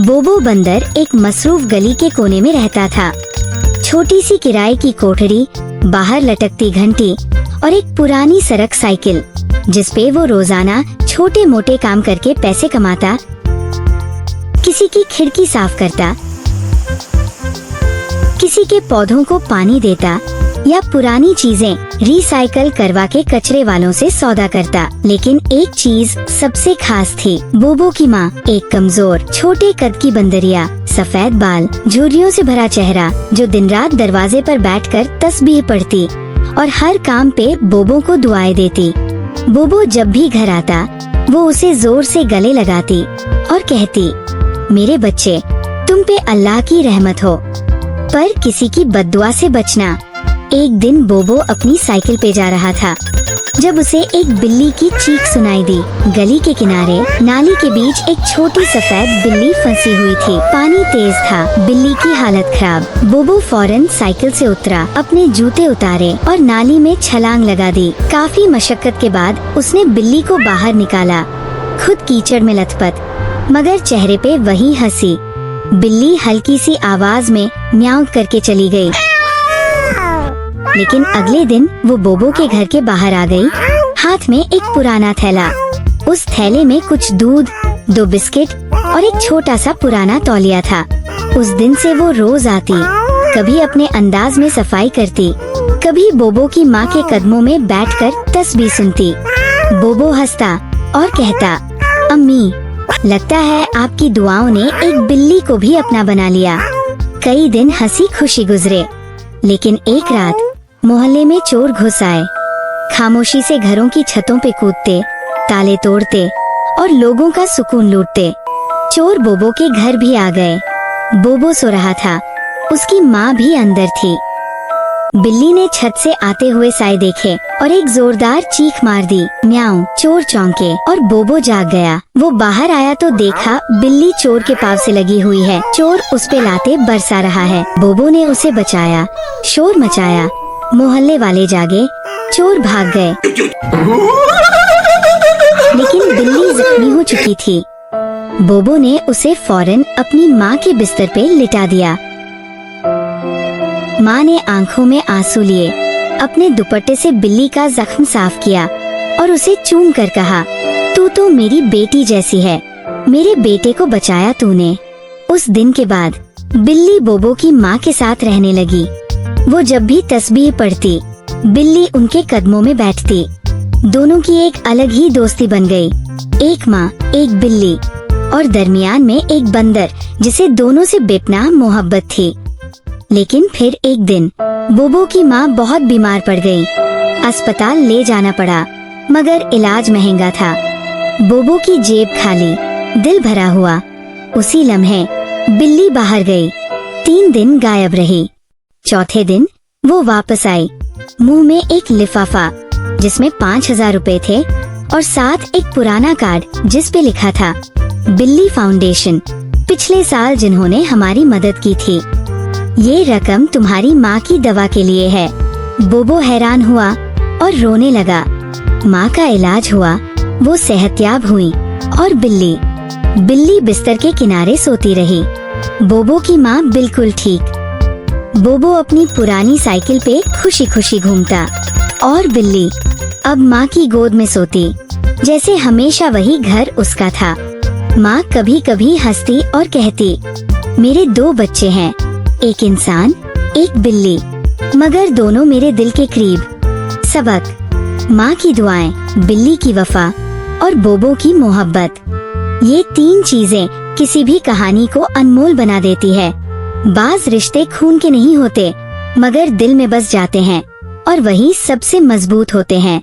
बोबो बंदर एक मसरूफ गली के कोने में रहता था। छोटी सी किराए की कोठरी, बाहर लटकती घंटी और एक पुरानी सड़क साइकिल जिस पे वो रोजाना छोटे मोटे काम करके पैसे कमाता, किसी की खिड़की साफ करता, किसी के पौधों को पानी देता या पुरानी चीजें रिसाइकल करवा के कचरे वालों से सौदा करता। लेकिन एक चीज सबसे खास थी, बोबो की माँ। एक कमजोर छोटे कद की बंदरिया, सफेद बाल, झुर्रियों से भरा चेहरा, जो दिन रात दरवाजे पर बैठकर तस्बीह पढ़ती और हर काम पे बोबो को दुआएं देती। बोबो जब भी घर आता वो उसे जोर से गले लगाती और कहती, मेरे बच्चे, तुम पे अल्लाह की रहमत हो, पर किसी की बद्दुआ से बचना। एक दिन बोबो अपनी साइकिल पे जा रहा था जब उसे एक बिल्ली की चीख सुनाई दी। गली के किनारे नाली के बीच एक छोटी सफेद बिल्ली फंसी हुई थी। पानी तेज था, बिल्ली की हालत खराब। बोबो फौरन साइकिल से उतरा, अपने जूते उतारे और नाली में छलांग लगा दी। काफी मशक्कत के बाद उसने बिल्ली को बाहर निकाला, खुद कीचड़ में लथपथ, मगर चेहरे पे वही हंसी। बिल्ली हल्की सी आवाज में म्याऊं करके चली गई। लेकिन अगले दिन वो बोबो के घर के बाहर आ गई, हाथ में एक पुराना थैला। उस थैले में कुछ दूध, 2 बिस्किट और एक छोटा सा पुराना तौलिया था। उस दिन से वो रोज आती, कभी अपने अंदाज में सफाई करती, कभी बोबो की माँ के कदमों में बैठकर तस्बीह सुनती। बोबो हंसता और कहता, अम्मी, लगता है आपकी दुआओं ने एक बिल्ली को भी अपना बना लिया। कई दिन हंसी खुशी गुजरे, लेकिन एक रात मोहल्ले में चोर घुस आए। खामोशी से घरों की छतों पे कूदते, ताले तोड़ते और लोगों का सुकून लूटते। चोर बोबो के घर भी आ गए। बोबो सो रहा था, उसकी माँ भी अंदर थी। बिल्ली ने छत से आते हुए साए देखे और एक जोरदार चीख मार दी। म्याऊं। चोर चौंके और बोबो जाग गया। वो बाहर आया तो देखा बिल्ली चोर के पाँव से लगी हुई है। चोर उस पे लाते बरसा रहा है। बोबो ने उसे बचाया, शोर मचाया, मोहल्ले वाले जागे, चोर भाग गए। लेकिन बिल्ली जख्मी हो चुकी थी। बोबो ने उसे फौरन अपनी माँ के बिस्तर पे लिटा दिया। माँ ने आंखों में आंसू लिए, अपने दुपट्टे से बिल्ली का जख्म साफ किया और उसे चूम कर कहा, तू तो मेरी बेटी जैसी है, मेरे बेटे को बचाया तूने। उस दिन के बाद बिल्ली बोबो की माँ के साथ रहने लगी। वो जब भी तस्बीह पढ़ती, बिल्ली उनके कदमों में बैठती। दोनों की एक अलग ही दोस्ती बन गई। एक माँ, एक बिल्ली और दरमियान में एक बंदर जिसे दोनों से बेपनाह मोहब्बत थी। लेकिन फिर एक दिन बोबो की माँ बहुत बीमार पड़ गई। अस्पताल ले जाना पड़ा, मगर इलाज महंगा था। बोबो की जेब खाली, दिल भरा हुआ। उसी लम्हे बिल्ली बाहर गई। 3 दिन गायब रही। चौथे दिन वो वापस आई, मुंह में एक लिफाफा जिसमें 5000 रुपए थे और साथ एक पुराना कार्ड जिस पे लिखा था, बिल्ली फाउंडेशन, पिछले साल जिन्होंने हमारी मदद की थी, ये रकम तुम्हारी माँ की दवा के लिए है। बोबो हैरान हुआ और रोने लगा। माँ का इलाज हुआ, वो सेहतयाब हुई और बिल्ली बिस्तर के किनारे सोती रही। बोबो की माँ बिल्कुल ठीक। बोबो अपनी पुरानी साइकिल पे खुशी खुशी घूमता और बिल्ली अब माँ की गोद में सोती, जैसे हमेशा वही घर उसका था। माँ कभी कभी हंसती और कहती, मेरे 2 बच्चे हैं, एक इंसान, एक बिल्ली, मगर दोनों मेरे दिल के करीब। सबक, माँ की दुआएं, बिल्ली की वफा और बोबो की मोहब्बत, ये 3 चीजें किसी भी कहानी को अनमोल बना देती है। बाज रिश्ते खून के नहीं होते, मगर दिल में बस जाते हैं और वही सबसे मजबूत होते हैं।